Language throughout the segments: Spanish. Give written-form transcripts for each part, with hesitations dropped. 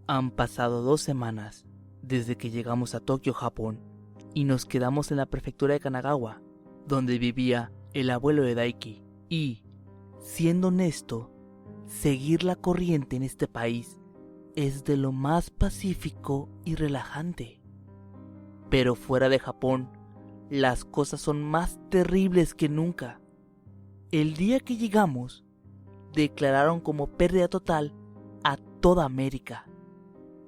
Han pasado 2 semanas desde que llegamos a Tokio, Japón, y nos quedamos en la prefectura de Kanagawa, donde vivía el abuelo de Daiki. Y, siendo honesto, seguir la corriente en este país es de lo más pacífico y relajante. Pero fuera de Japón, las cosas son más terribles que nunca. El día que llegamos, declararon como pérdida total a toda América.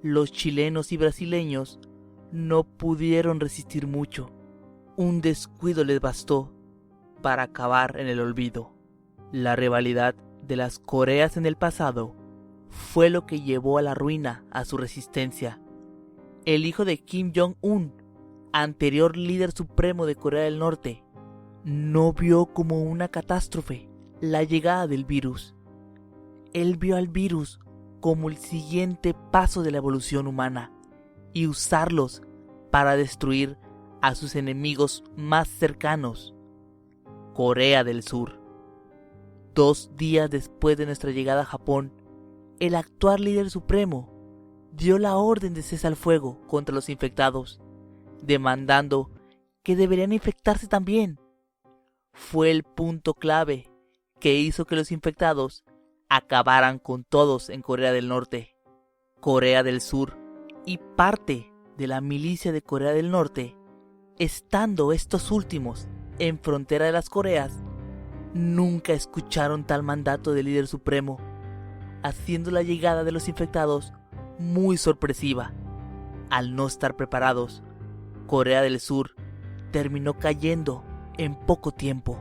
Los chilenos y brasileños no pudieron resistir mucho. Un descuido les bastó para acabar en el olvido. La rivalidad de las Coreas en el pasado fue lo que llevó a la ruina a su resistencia. El hijo de Kim Jong-un, anterior líder supremo de Corea del Norte, no vio como una catástrofe la llegada del virus. Él vio al virus como el siguiente paso de la evolución humana y usarlos para destruir a sus enemigos más cercanos, Corea del Sur. 2 días después de nuestra llegada a Japón, el actual líder supremo dio la orden de cesar el fuego contra los infectados, demandando que deberían infectarse también. Fue el punto clave que hizo que los infectados acabaran con todos en Corea del Norte. Corea del Sur y parte de la milicia de Corea del Norte, estando estos últimos en frontera de las Coreas, nunca escucharon tal mandato del líder supremo, haciendo la llegada de los infectados muy sorpresiva. Al no estar preparados, Corea del Sur terminó cayendo en poco tiempo.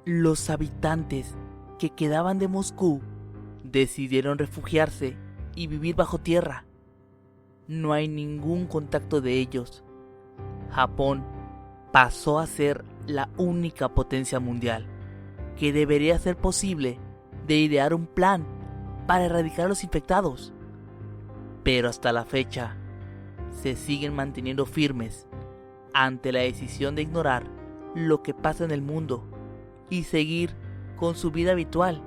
Los habitantes que quedaban de Moscú decidieron refugiarse y vivir bajo tierra. No hay ningún contacto de ellos. Japón pasó a ser la única potencia mundial que debería ser posible de idear un plan para erradicar a los infectados. Pero hasta la fecha se siguen manteniendo firmes ante la decisión de ignorar lo que pasa en el mundo y seguir con su vida habitual.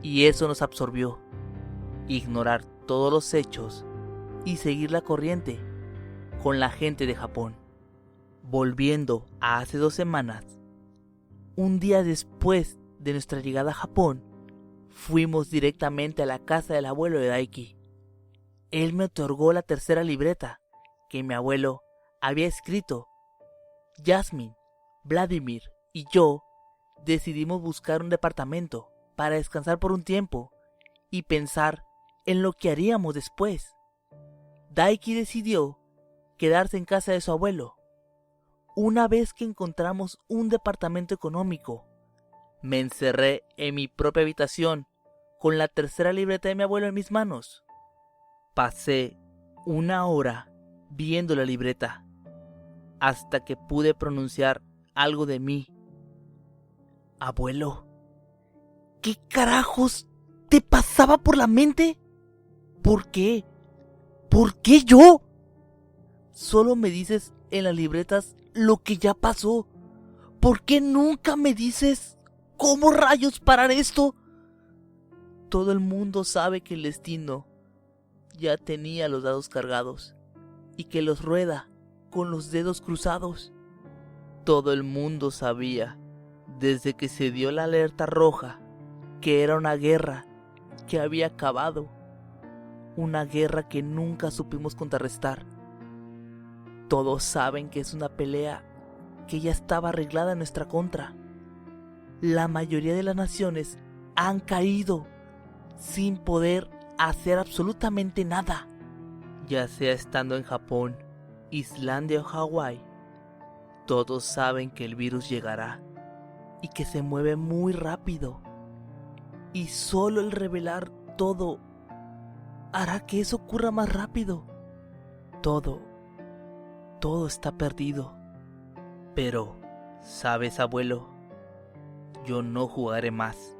Y eso nos absorbió, ignorar todos los hechos y seguir la corriente con la gente de Japón. Volviendo a hace 2 semanas, un día después de nuestra llegada a Japón, fuimos directamente a la casa del abuelo de Daiki. Él me otorgó la 3ª libreta que mi abuelo había escrito. Jasmine, Vladimir y yo decidimos buscar un departamento para descansar por un tiempo y pensar en lo que haríamos después. Daiki decidió quedarse en casa de su abuelo. Una vez que encontramos un departamento económico, me encerré en mi propia habitación con la 3ª libreta de mi abuelo en mis manos. Pasé 1 hora viendo la libreta hasta que pude pronunciar algo de mí. Abuelo, ¿qué carajos te pasaba por la mente? ¿Por qué? ¿Por qué yo? Solo me dices en las libretas lo que ya pasó. ¿Por qué nunca me dices cómo rayos parar esto? Todo el mundo sabe que el destino ya tenía los dados cargados y que los rueda con los dedos cruzados. Todo el mundo sabía, desde que se dio la alerta roja, que era una guerra que había acabado, una guerra que nunca supimos contrarrestar. Todos saben que es una pelea que ya estaba arreglada en nuestra contra. La mayoría de las naciones han caído sin poder hacer absolutamente nada. Ya sea estando en Japón, Islandia o Hawái, todos saben que el virus llegará y que se mueve muy rápido. Y solo el revelar todo hará que eso ocurra más rápido. Todo está perdido. Pero, ¿sabes, abuelo? Yo no jugaré más.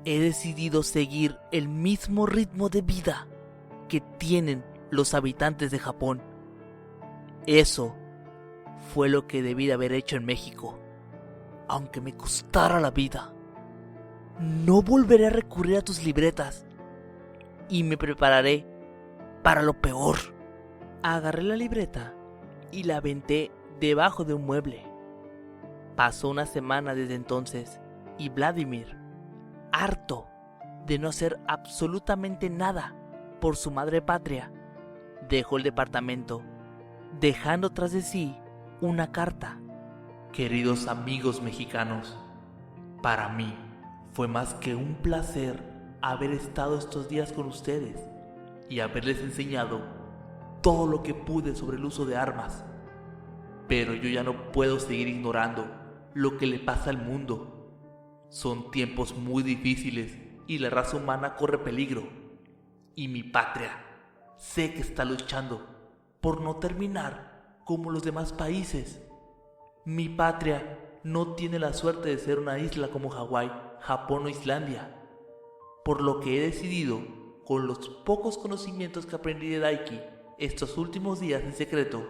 He decidido seguir el mismo ritmo de vida que tienen los habitantes de Japón. Eso fue lo que debí de haber hecho en México, aunque me costara la vida. No volveré a recurrir a tus libretas y me prepararé para lo peor. Agarré la libreta y la aventé debajo de un mueble. Pasó una semana desde entonces y Vladimir, harto de no hacer absolutamente nada por su madre patria, dejó el departamento, dejando tras de sí una carta. Queridos amigos mexicanos, para mí fue más que un placer haber estado estos días con ustedes y haberles enseñado todo lo que pude sobre el uso de armas. Pero yo ya no puedo seguir ignorando lo que le pasa al mundo. Son tiempos muy difíciles y la raza humana corre peligro. Y mi patria sé que está luchando por no terminar como los demás países. Mi patria no tiene la suerte de ser una isla como Hawái, Japón o Islandia. Por lo que he decidido, con los pocos conocimientos que aprendí de Daiki estos últimos días en secreto,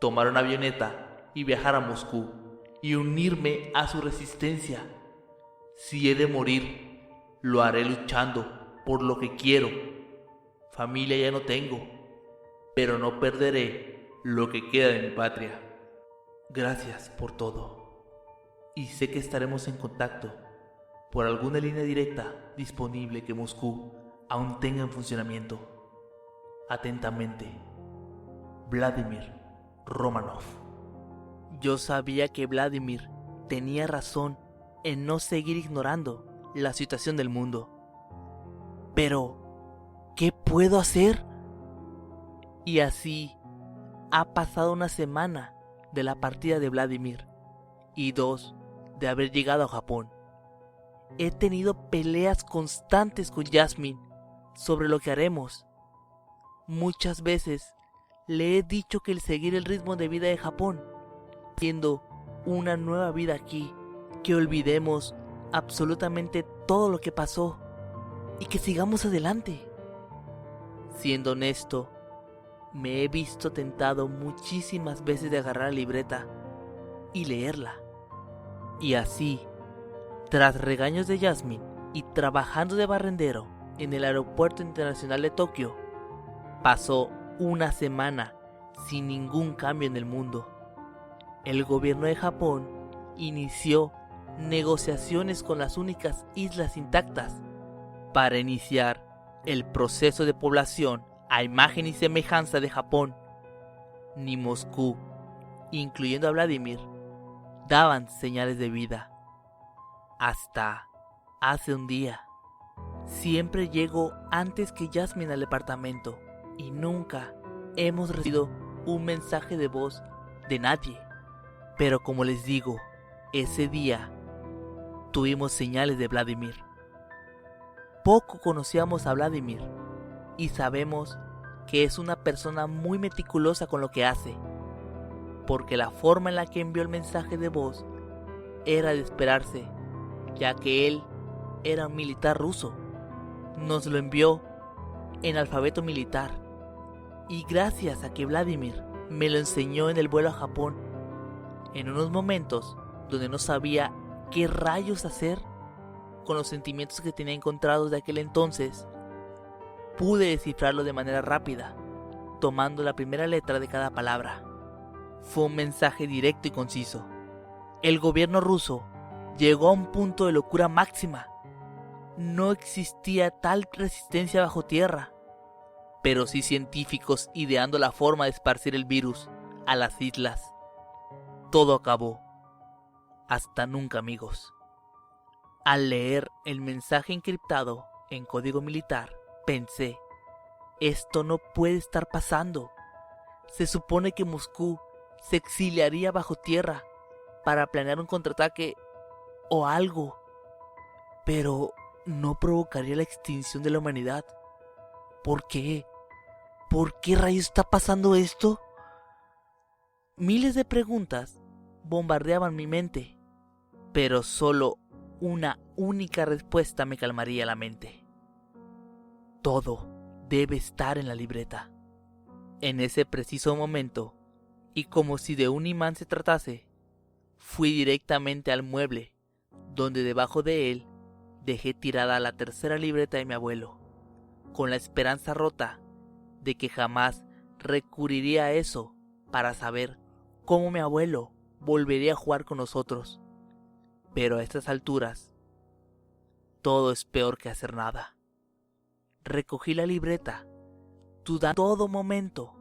tomar una avioneta y viajar a Moscú y unirme a su resistencia. Si he de morir, lo haré luchando por lo que quiero. Familia ya no tengo, pero no perderé lo que queda de mi patria. Gracias por todo. Y sé que estaremos en contacto por alguna línea directa disponible que Moscú aún tenga en funcionamiento. Atentamente, Vladimir Romanov. Yo sabía que Vladimir tenía razón en no seguir ignorando la situación del mundo. Pero, ¿qué puedo hacer? Y así ha pasado una semana de la partida de Vladimir y 2 de haber llegado a Japón. He tenido peleas constantes con Jasmine sobre lo que haremos. Muchas veces le he dicho que el seguir el ritmo de vida de Japón, siendo una nueva vida aquí, que olvidemos absolutamente todo lo que pasó y que sigamos adelante. Siendo honesto, me he visto tentado muchísimas veces de agarrar la libreta y leerla. Y así, tras regaños de Jasmine y trabajando de barrendero en el aeropuerto internacional de Tokio, pasó una semana sin ningún cambio en el mundo. El gobierno de Japón inició negociaciones con las únicas islas intactas para iniciar el proceso de población a imagen y semejanza de Japón. Ni Moscú, incluyendo a Vladimir, daban señales de vida. Hasta hace un día. Siempre llego antes que Jasmine al departamento y nunca hemos recibido un mensaje de voz de nadie. Pero como les digo, ese día tuvimos señales de Vladimir. Poco conocíamos a Vladimir y sabemos que es una persona muy meticulosa con lo que hace, porque la forma en la que envió el mensaje de voz era de esperarse, ya que él era un militar ruso. Nos lo envió en alfabeto militar, y gracias a que Vladimir me lo enseñó en el vuelo a Japón, en unos momentos donde no sabía qué rayos hacer con los sentimientos que tenía encontrados de aquel entonces, pude descifrarlo de manera rápida, tomando la primera letra de cada palabra. Fue un mensaje directo y conciso. El gobierno ruso llegó a un punto de locura máxima. No existía tal resistencia bajo tierra, pero sí científicos ideando la forma de esparcir el virus a las islas. Todo acabó. Hasta nunca, amigos. Al leer el mensaje encriptado en código militar, pensé, esto no puede estar pasando. Se supone que Moscú se exiliaría bajo tierra para planear un contraataque o algo, pero no provocaría la extinción de la humanidad. ¿Por qué? ¿Por qué rayos está pasando esto? Miles de preguntas bombardeaban mi mente, pero solo una única respuesta me calmaría la mente. Todo debe estar en la libreta. En ese preciso momento, y como si de un imán se tratase, fui directamente al mueble, donde debajo de él dejé tirada la tercera libreta de mi abuelo. con la esperanza rota de que jamás recurriría a eso para saber cómo mi abuelo volvería a jugar con nosotros. Pero a estas alturas, todo es peor que hacer nada. Recogí la libreta, dudando todo momento.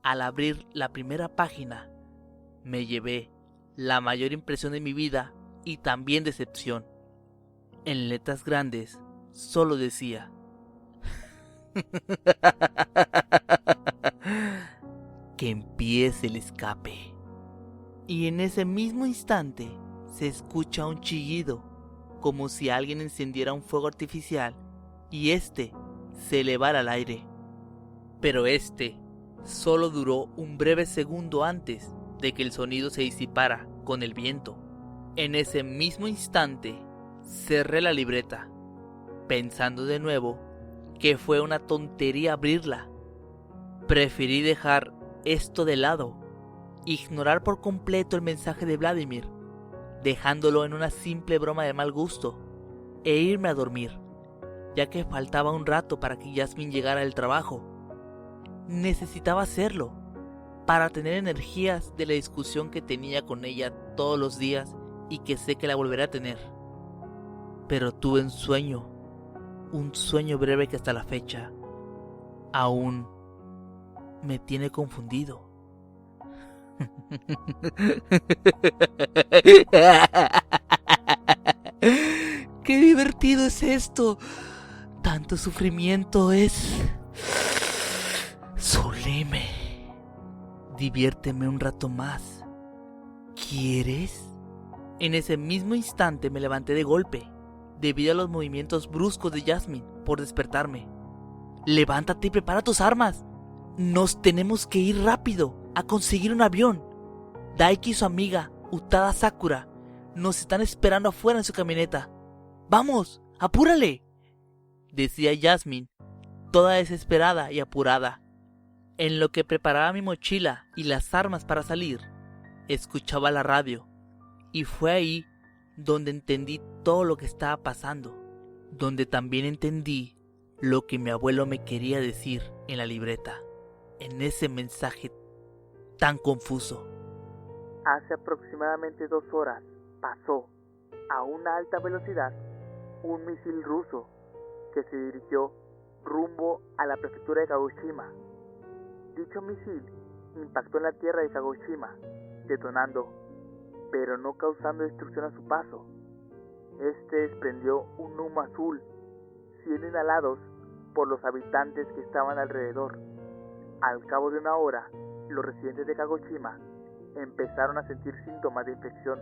Al abrir la primera página, me llevé la mayor impresión de mi vida y también decepción. En letras grandes, solo decía: que empiece el escape. Y en ese mismo instante se escucha un chillido, como si alguien encendiera un fuego artificial y este se elevara al aire. Pero este solo duró un breve segundo antes de que el sonido se disipara con el viento. En ese mismo instante cerré la libreta, pensando de nuevo que fue una tontería abrirla. Preferí dejar esto de lado, ignorar por completo el mensaje de Vladimir, dejándolo en una simple broma de mal gusto, e irme a dormir, ya que faltaba un rato para que Jasmine llegara del trabajo. Necesitaba hacerlo, para tener energías de la discusión que tenía con ella todos los días y que sé que la volveré a tener. Pero tuve un sueño breve que hasta la fecha aún me tiene confundido. ¡Qué divertido es esto! Tanto sufrimiento es sublime. Diviérteme un rato más. ¿Quieres? En ese mismo instante me levanté de golpe, debido a los movimientos bruscos de Jasmine por despertarme. ¡Levántate y prepara tus armas! Nos tenemos que ir rápido a conseguir un avión. Daiki y su amiga, Utada Sakura, nos están esperando afuera en su camioneta. ¡Vamos! ¡Apúrale!, decía Jasmine, toda desesperada y apurada. En lo que preparaba mi mochila y las armas para salir, escuchaba la radio, y fue ahí donde entendí todo lo que estaba pasando, donde también entendí lo que mi abuelo me quería decir en la libreta, en ese mensaje tan confuso. Hace aproximadamente 2 horas pasó a una alta velocidad un misil ruso que se dirigió rumbo a la prefectura de Kagoshima. Dicho misil impactó en la tierra de Kagoshima, detonando, pero no causando destrucción a su paso. Este desprendió un humo azul, siendo inhalados por los habitantes que estaban alrededor. Al cabo de una hora, los residentes de Kagoshima empezaron a sentir síntomas de infección,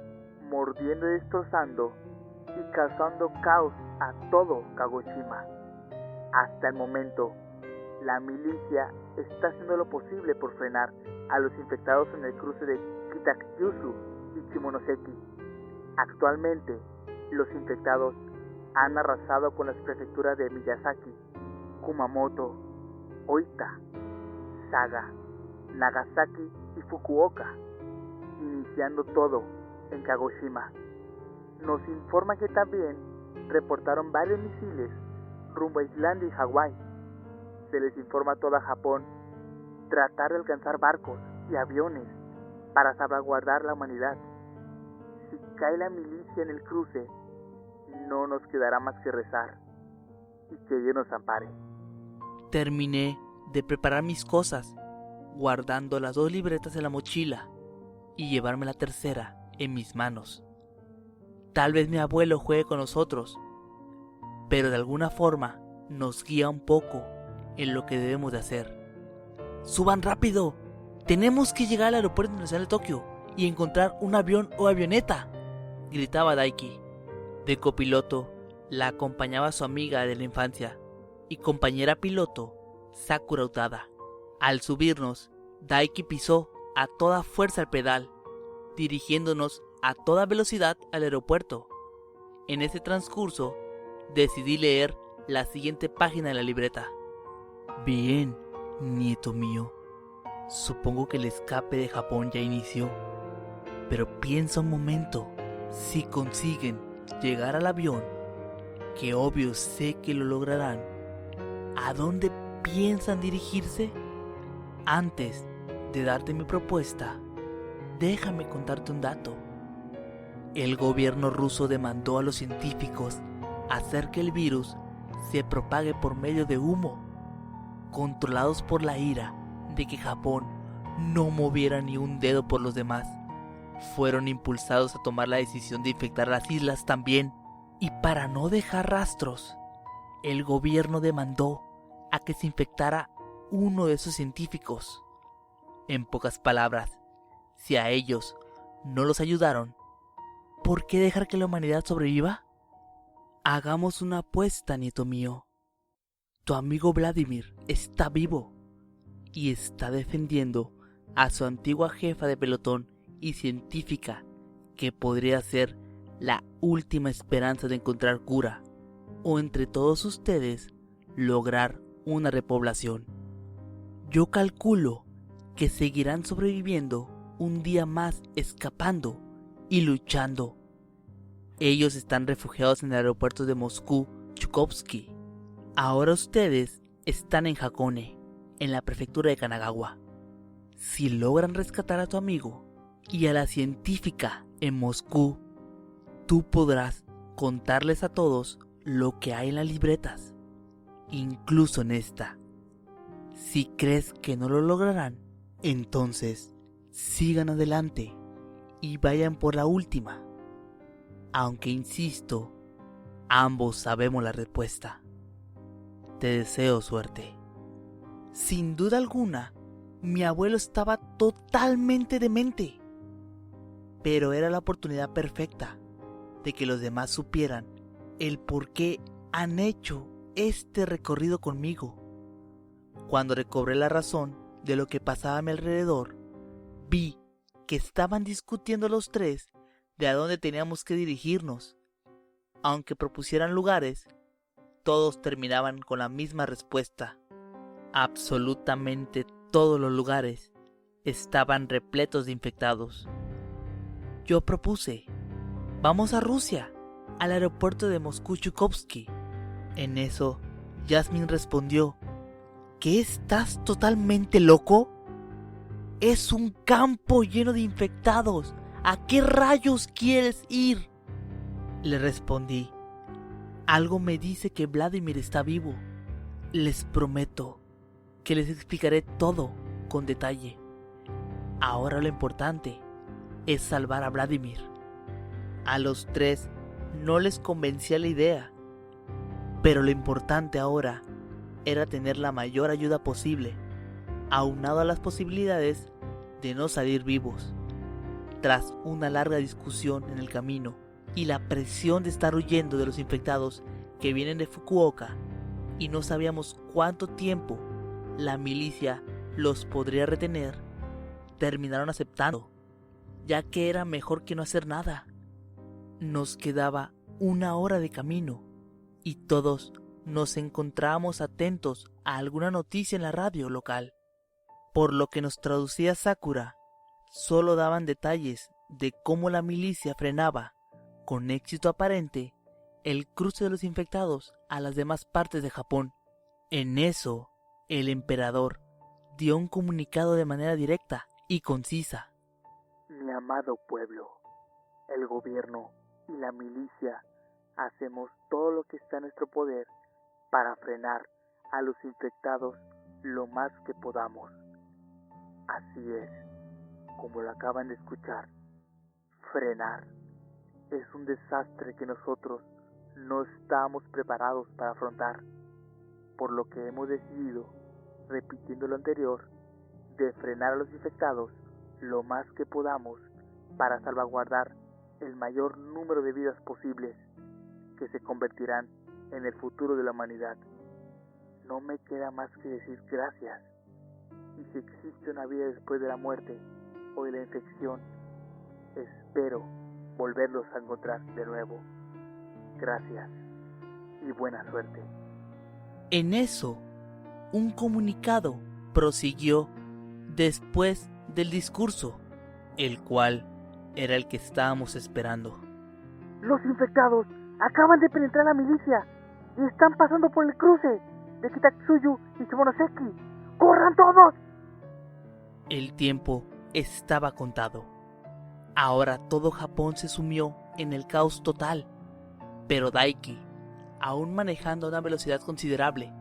mordiendo y destrozando y causando caos a todo Kagoshima. Hasta el momento, la milicia está haciendo lo posible por frenar a los infectados en el cruce de Kitakyushu y Shimonoseki. Actualmente, los infectados han arrasado con las prefecturas de Miyazaki, Kumamoto, Oita, Saga, Nagasaki y Fukuoka, iniciando todo en Kagoshima. Nos informa que también reportaron varios misiles rumbo a Islandia y Hawái. Se les informa a toda Japón tratar de alcanzar barcos y aviones para salvaguardar la humanidad. Si cae la milicia en el cruce, no nos quedará más que rezar y que Dios nos ampare. Terminé de preparar mis cosas, guardando las 2 libretas en la mochila y llevarme la tercera en mis manos. Tal vez mi abuelo juegue con nosotros, pero de alguna forma nos guía un poco en lo que debemos de hacer. ¡Suban rápido! ¡Tenemos que llegar al aeropuerto internacional de Tokio y encontrar un avión o avioneta!, gritaba Daiki. De copiloto la acompañaba su amiga de la infancia y compañera piloto, Sakura Utada. Al subirnos, Daiki pisó a toda fuerza el pedal, dirigiéndonos a toda velocidad al aeropuerto. En ese transcurso, decidí leer la siguiente página de la libreta. Bien, nieto mío. Supongo que el escape de Japón ya inició, pero piensa un momento. Si consiguen llegar al avión, que obvio sé que lo lograrán, ¿A dónde piensan dirigirse? Antes de darte mi propuesta, déjame contarte un dato. El gobierno ruso demandó a los científicos hacer que el virus se propague por medio de humo, controlados por la ira de que Japón no moviera ni un dedo por los demás. Fueron impulsados a tomar la decisión de infectar las islas también, y para no dejar rastros, el gobierno demandó a que se infectara uno de esos científicos. En pocas palabras, si a ellos no los ayudaron, ¿por qué dejar que la humanidad sobreviva? Hagamos una apuesta, nieto mío. Tu amigo Vladimir está vivo y está defendiendo a su antigua jefa de pelotón y científica, que podría ser la última esperanza de encontrar cura, o entre todos ustedes lograr una repoblación. Yo calculo que seguirán sobreviviendo un día más, escapando y luchando. Ellos están refugiados en el aeropuerto de Moscú, Chukovsky. Ahora ustedes están en Hakone, en la prefectura de Kanagawa. Si logran rescatar a tu amigo y a la científica en Moscú, tú podrás contarles a todos lo que hay en las libretas, incluso en esta. Si crees que no lo lograrán, entonces sigan adelante y vayan por la última. Aunque insisto, ambos sabemos la respuesta. Te deseo suerte. Sin duda alguna, mi abuelo estaba totalmente demente, pero era la oportunidad perfecta de que los demás supieran el por qué han hecho este recorrido conmigo. Cuando recobré la razón de lo que pasaba a mi alrededor, vi que estaban discutiendo los tres de a dónde teníamos que dirigirnos. Aunque propusieran lugares, todos terminaban con la misma respuesta. Absolutamente todos los lugares estaban repletos de infectados. Yo propuse, vamos a Rusia, al aeropuerto de Moscú Chukovsky. En eso, Yasmin respondió, ¿qué, estás totalmente loco? Es un campo lleno de infectados. ¿A qué rayos quieres ir? Le respondí, algo me dice que Vladimir está vivo. Les prometo que les explicaré todo con detalle. Ahora lo importante es salvar a Vladimir. A los tres no les convencía la idea, pero lo importante ahora era tener la mayor ayuda posible, aunado a las posibilidades de no salir vivos. Tras una larga discusión en el camino y la presión de estar huyendo de los infectados que vienen de Fukuoka, y no sabíamos cuánto tiempo la milicia los podría retener, terminaron aceptando, ya que era mejor que no hacer nada. Nos quedaba 1 hora de camino y todos nos encontrábamos atentos a alguna noticia en la radio local. Por lo que nos traducía Sakura, solo daban detalles de cómo la milicia frenaba, con éxito aparente, el cruce de los infectados a las demás partes de Japón. En eso, el emperador dio un comunicado de manera directa y concisa. Mi amado pueblo, el gobierno y la milicia hacemos todo lo que está en nuestro poder para frenar a los infectados lo más que podamos. Así es, como lo acaban de escuchar, frenar es un desastre que nosotros no estamos preparados para afrontar, por lo que hemos decidido, repitiendo lo anterior, de frenar a los infectados lo más que podamos para salvaguardar el mayor número de vidas posibles que se convertirán en el futuro de la humanidad. No me queda más que decir gracias. Y si existe una vida después de la muerte o de la infección, espero volverlos a encontrar de nuevo. Gracias y buena suerte. En eso, un comunicado prosiguió después del discurso, el cual era el que estábamos esperando. Los infectados acaban de penetrar la milicia y están pasando por el cruce. de Kitatsuyu y Shimonoseki. ¡Corran todos! El tiempo estaba contado. Ahora todo Japón se sumió en el caos total. Pero Daiki, aún manejando a una velocidad considerable,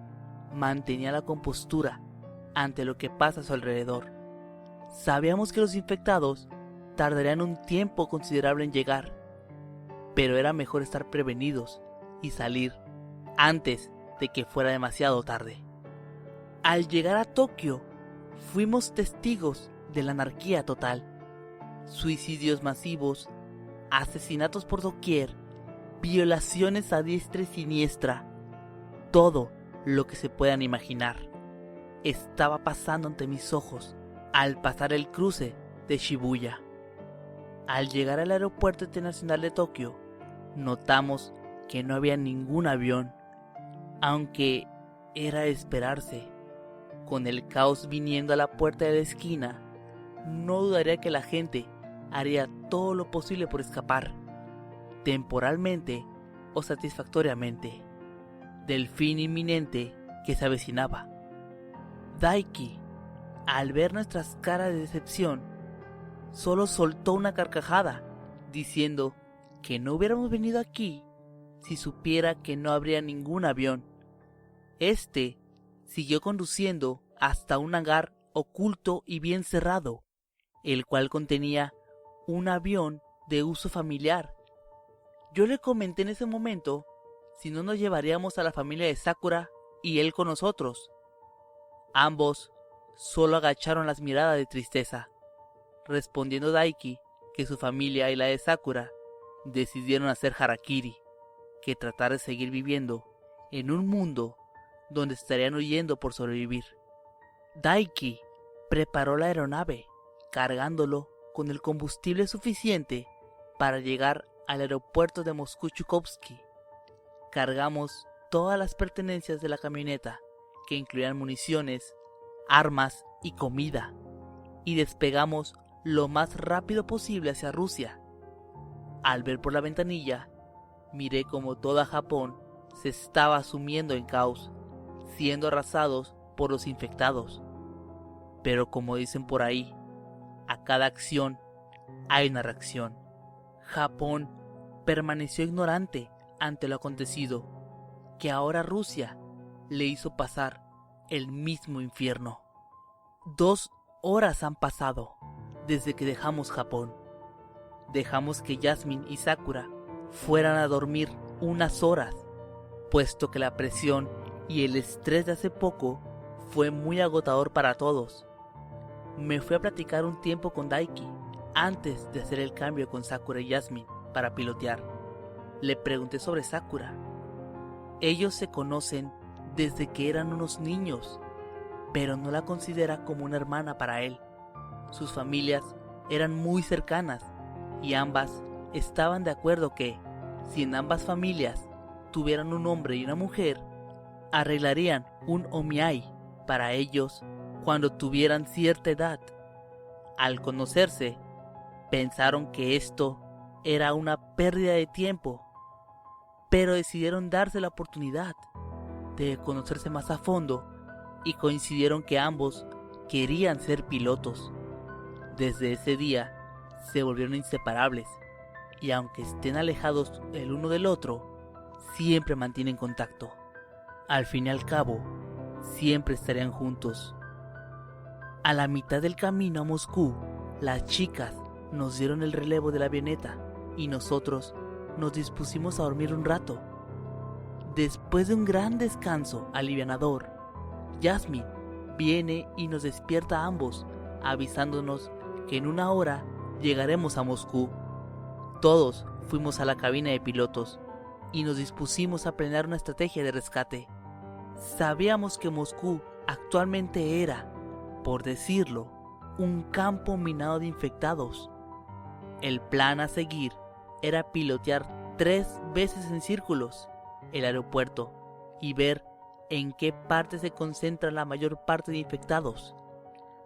mantenía la compostura ante lo que pasa a su alrededor. Sabíamos que los infectados tardarían un tiempo considerable en llegar, pero era mejor estar prevenidos y salir antes de que fuera demasiado tarde. Al llegar a Tokio, fuimos testigos de la anarquía total. Suicidios masivos, asesinatos por doquier, violaciones a diestra y siniestra. Todo lo que se puedan imaginar estaba pasando ante mis ojos al pasar el cruce de Shibuya. Al llegar al aeropuerto internacional de Tokio, notamos que no había ningún avión, aunque era de esperarse. Con el caos viniendo a la puerta de la esquina, no dudaría que la gente haría todo lo posible por escapar, temporalmente o satisfactoriamente, del fin inminente que se avecinaba. Daiki, al ver nuestras caras de decepción, solo soltó una carcajada, diciendo que no hubiéramos venido aquí si supiera que no habría ningún avión. Este siguió conduciendo hasta un hangar oculto y bien cerrado, el cual contenía un avión de uso familiar. Yo le comenté en ese momento si no nos llevaríamos a la familia de Sakura y él con nosotros. Ambos solo agacharon las miradas de tristeza, respondiendo Daiki que su familia y la de Sakura decidieron hacer harakiri, que tratar de seguir viviendo en un mundo donde estarían huyendo por sobrevivir. Daiki preparó la aeronave, cargándolo con el combustible suficiente para llegar al aeropuerto de Moscú-Chukovsky. Cargamos todas las pertenencias de la camioneta, que incluían municiones, armas y comida, y despegamos lo más rápido posible hacia Rusia. Al ver por la ventanilla, miré como toda Japón se estaba sumiendo en caos, siendo arrasados por los infectados. Pero como dicen por ahí, a cada acción hay una reacción. Japón permaneció ignorante ante lo acontecido, que ahora Rusia le hizo pasar el mismo infierno. 2 horas han pasado desde que dejamos Japón. Dejamos que Jasmine y Sakura fueran a dormir unas horas, puesto que la presión y el estrés de hace poco fue muy agotador para todos. Me fui a platicar un tiempo con Daiki antes de hacer el cambio con Sakura y Jasmine para pilotear. Le pregunté sobre Sakura. Ellos se conocen desde que eran unos niños, pero no la considera como una hermana para él. Sus familias eran muy cercanas y ambas estaban de acuerdo que, si en ambas familias tuvieran un hombre y una mujer, arreglarían un omiai para ellos cuando tuvieran cierta edad. Al conocerse, pensaron que esto era una pérdida de tiempo, pero decidieron darse la oportunidad de conocerse más a fondo y coincidieron que ambos querían ser pilotos. Desde ese día se volvieron inseparables y aunque estén alejados el uno del otro, siempre mantienen contacto. Al fin y al cabo, siempre estarían juntos. A la mitad del camino a Moscú, las chicas nos dieron el relevo de la avioneta y nosotros nos dispusimos a dormir un rato. Después de un gran descanso alivianador, Jasmine viene y nos despierta a ambos, avisándonos que en 1 hora llegaremos a Moscú. Todos fuimos a la cabina de pilotos y nos dispusimos a planear una estrategia de rescate. Sabíamos que Moscú actualmente era, por decirlo, un campo minado de infectados. El plan a seguir era pilotear 3 veces en círculos el aeropuerto y ver en qué parte se concentra la mayor parte de infectados.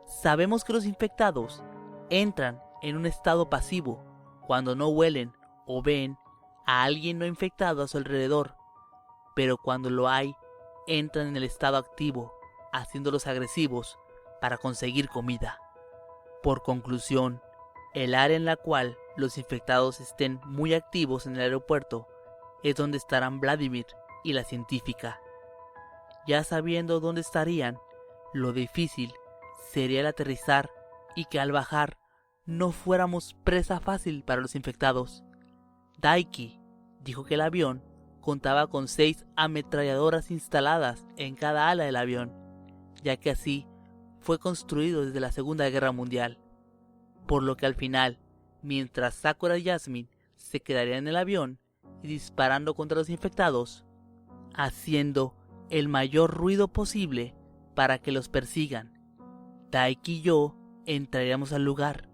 Sabemos que los infectados entran en un estado pasivo cuando no huelen o ven a alguien no infectado a su alrededor, pero cuando lo hay, entran en el estado activo, haciéndolos agresivos para conseguir comida. Por conclusión, el área en la cual los infectados estén muy activos en el aeropuerto es donde estarán Vladimir y la científica. Ya sabiendo dónde estarían, lo difícil sería el aterrizar y que al bajar no fuéramos presa fácil para los infectados. Daiki dijo que el avión contaba con 6 ametralladoras instaladas en cada ala del avión, ya que así fue construido desde la Segunda Guerra Mundial, por lo que al final, mientras Sakura y Jasmine se quedarían en el avión y disparando contra los infectados, haciendo el mayor ruido posible para que los persigan, Daiki y yo entraríamos al lugar,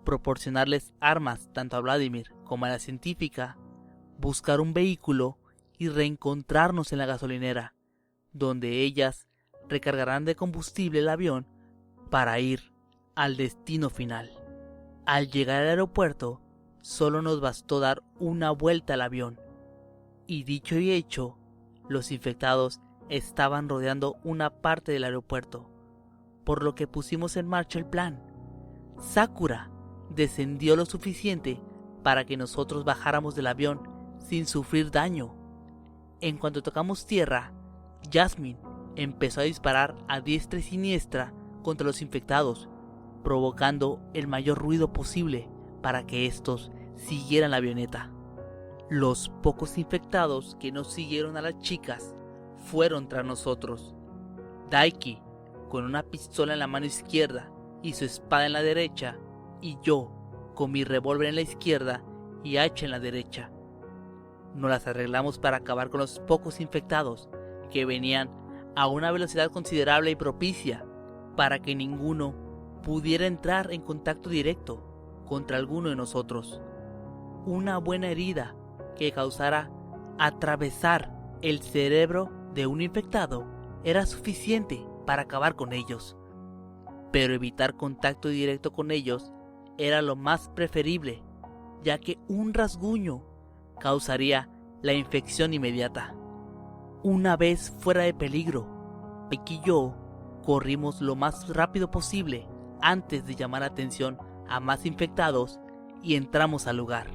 proporcionarles armas tanto a Vladimir como a la científica, buscar un vehículo y reencontrarnos en la gasolinera, donde ellas recargarán de combustible el avión para ir al destino final. Al llegar al aeropuerto, solo nos bastó dar una vuelta al avión, y dicho y hecho, los infectados estaban rodeando una parte del aeropuerto, por lo que pusimos en marcha el plan. Sakura descendió lo suficiente para que nosotros bajáramos del avión sin sufrir daño. En cuanto tocamos tierra, Jasmine empezó a disparar a diestra y siniestra contra los infectados, provocando el mayor ruido posible para que estos siguieran la avioneta. Los pocos infectados que no siguieron a las chicas fueron tras nosotros. Daiki, con una pistola en la mano izquierda y su espada en la derecha, y yo, con mi revólver en la izquierda y hacha en la derecha. Nos las arreglamos para acabar con los pocos infectados que venían a una velocidad considerable y propicia para que ninguno pudiera entrar en contacto directo contra alguno de nosotros. Una buena herida que causara atravesar el cerebro de un infectado era suficiente para acabar con ellos, pero evitar contacto directo con ellos era lo más preferible, ya que un rasguño causaría la infección inmediata. Una vez fuera de peligro, Daiki y yo corrimos lo más rápido posible antes de llamar la atención a más infectados y entramos al lugar.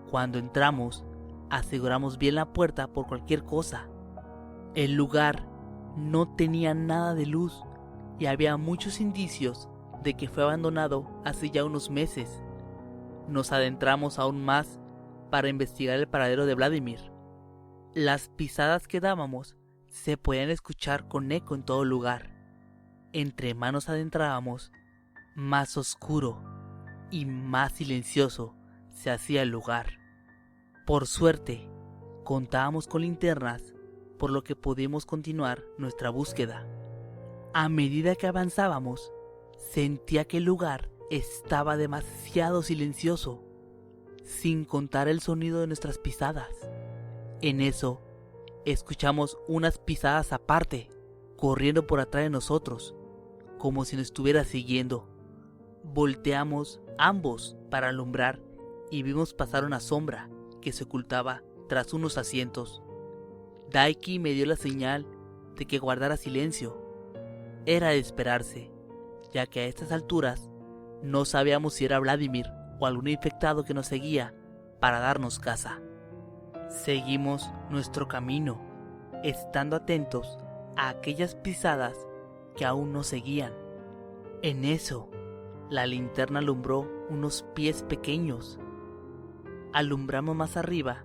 Cuando entramos, aseguramos bien la puerta por cualquier cosa. El lugar no tenía nada de luz y había muchos indicios de que fue abandonado hace ya unos meses. Nos adentramos aún más para investigar el paradero de Vladimir. Las pisadas que dábamos se podían escuchar con eco en todo lugar. Entre más nos adentrábamos, más oscuro y más silencioso se hacía el lugar. Por suerte, contábamos con linternas, por lo que pudimos continuar nuestra búsqueda. A medida que avanzábamos, sentía que el lugar estaba demasiado silencioso, sin contar el sonido de nuestras pisadas. En eso, escuchamos unas pisadas aparte, corriendo por atrás de nosotros, como si nos estuviera siguiendo. Volteamos ambos para alumbrar y vimos pasar una sombra que se ocultaba tras unos asientos. Daiki me dio la señal de que guardara silencio. Era de esperarse, ya que a estas alturas no sabíamos si era Vladimir o algún infectado que nos seguía para darnos caza. Seguimos nuestro camino, estando atentos a aquellas pisadas que aún nos seguían. En eso, la linterna alumbró unos pies pequeños. Alumbramos más arriba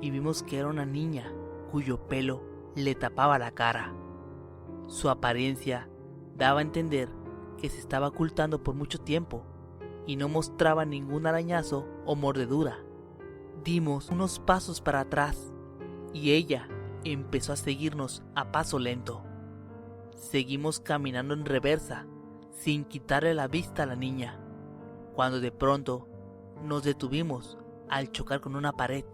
y vimos que era una niña cuyo pelo le tapaba la cara. Su apariencia daba a entender que se estaba ocultando por mucho tiempo y no mostraba ningún arañazo o mordedura. Dimos unos pasos para atrás y ella empezó a seguirnos a paso lento. Seguimos caminando en reversa sin quitarle la vista a la niña, cuando de pronto nos detuvimos al chocar con una pared.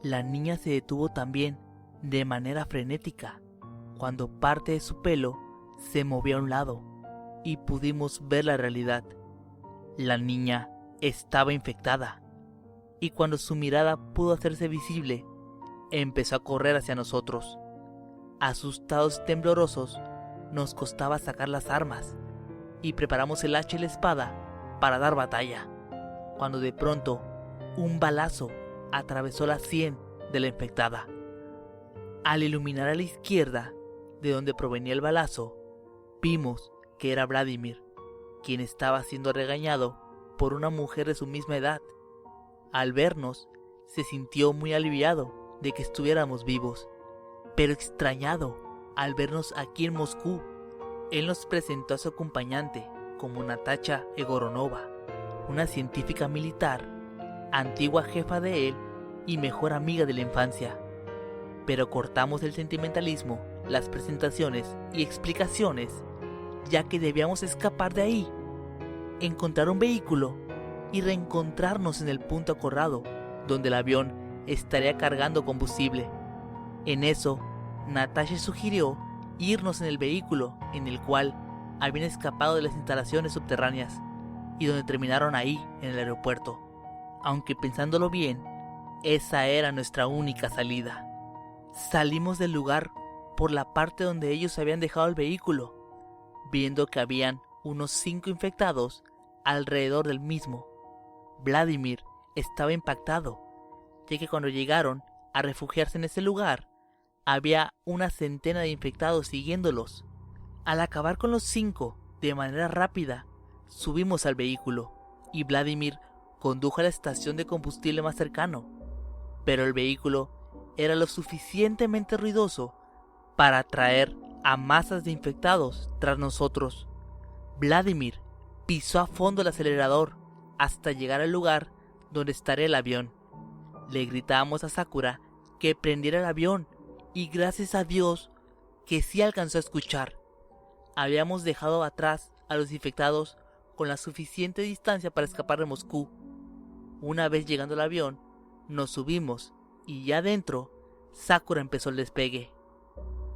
La niña se detuvo también de manera frenética cuando parte de su pelo se movió a un lado y pudimos ver la realidad. La niña estaba infectada y cuando su mirada pudo hacerse visible, empezó a correr hacia nosotros. Asustados y temblorosos, nos costaba sacar las armas y preparamos el hacha y la espada para dar batalla, cuando de pronto un balazo atravesó la sien de la infectada. Al iluminar a la izquierda, de donde provenía el balazo, vimos que era Vladimir, quien estaba siendo regañado por una mujer de su misma edad. Al vernos, se sintió muy aliviado de que estuviéramos vivos, pero extrañado al vernos aquí en Moscú. Él nos presentó a su acompañante como Natasha Egoronova, una científica militar, antigua jefa de él y mejor amiga de la infancia. Pero cortamos el sentimentalismo, las presentaciones y explicaciones, ya que debíamos escapar de ahí, encontrar un vehículo y reencontrarnos en el punto acordado, donde el avión estaría cargando combustible. En eso, Natasha sugirió irnos en el vehículo en el cual habían escapado de las instalaciones subterráneas y donde terminaron ahí en el aeropuerto. Aunque pensándolo bien, esa era nuestra única salida. Salimos del lugar por la parte donde ellos habían dejado el vehículo, viendo que habían unos 5 infectados alrededor del mismo. Vladimir estaba impactado, ya que cuando llegaron a refugiarse en ese lugar, había una centena de infectados siguiéndolos. Al acabar con los 5 de manera rápida, subimos al vehículo y Vladimir condujo a la estación de combustible más cercano, pero el vehículo era lo suficientemente ruidoso para atraer a masas de infectados tras nosotros. Vladimir pisó a fondo el acelerador hasta llegar al lugar donde estaría el avión. Le gritábamos a Sakura que prendiera el avión y gracias a Dios que sí alcanzó a escuchar. Habíamos dejado atrás a los infectados con la suficiente distancia para escapar de Moscú. Una vez llegando al avión, nos subimos y ya dentro, Sakura empezó el despegue.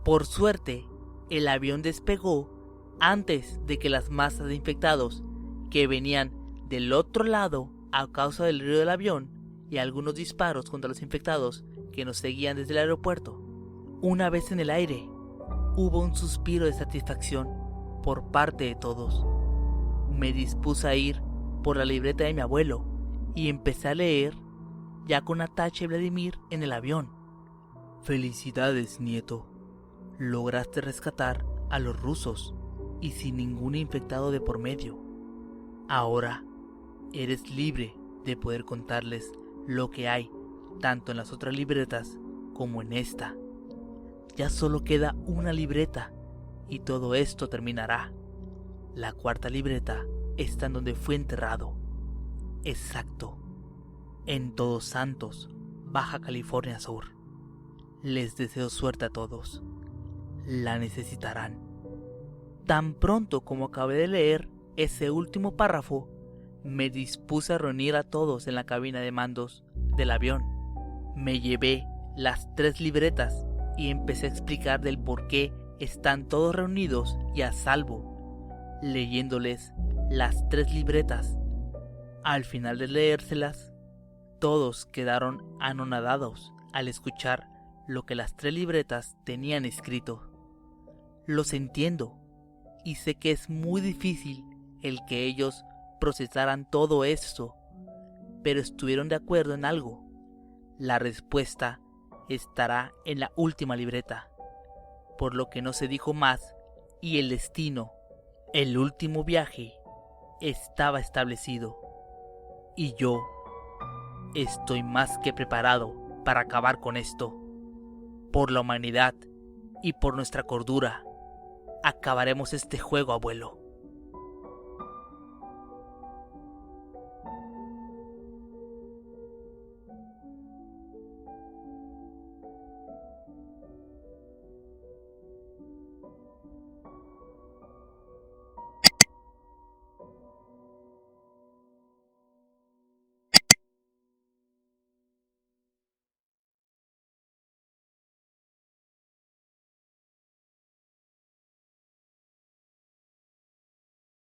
Por suerte, el avión despegó antes de que las masas de infectados que venían del otro lado a causa del ruido del avión y algunos disparos contra los infectados que nos seguían desde el aeropuerto. Una vez en el aire, hubo un suspiro de satisfacción por parte de todos. Me dispuse a ir por la libreta de mi abuelo y empecé a leer, ya con Natasha y Vladimir en el avión. Felicidades, nieto. Lograste rescatar a los rusos y sin ningún infectado de por medio. Ahora eres libre de poder contarles lo que hay tanto en las otras libretas como en esta. Ya solo queda una libreta y todo esto terminará. La 4ª libreta está en donde fue enterrado. Exacto, en Todos Santos, Baja California Sur. Les deseo suerte a todos. La necesitarán. Tan pronto como acabé de leer ese último párrafo, me dispuse a reunir a todos en la cabina de mandos del avión. Me llevé las 3 libretas y empecé a explicar del por qué están todos reunidos y a salvo, leyéndoles las 3 libretas. Al final de leérselas, todos quedaron anonadados al escuchar lo que las 3 libretas tenían escrito. Los entiendo y sé que es muy difícil el que ellos procesaran todo esto, pero estuvieron de acuerdo en algo. La respuesta estará en la última libreta, por lo que no se dijo más y el destino, el último viaje, estaba establecido. Y yo estoy más que preparado para acabar con esto. Por la humanidad y por nuestra cordura, acabaremos este juego, abuelo.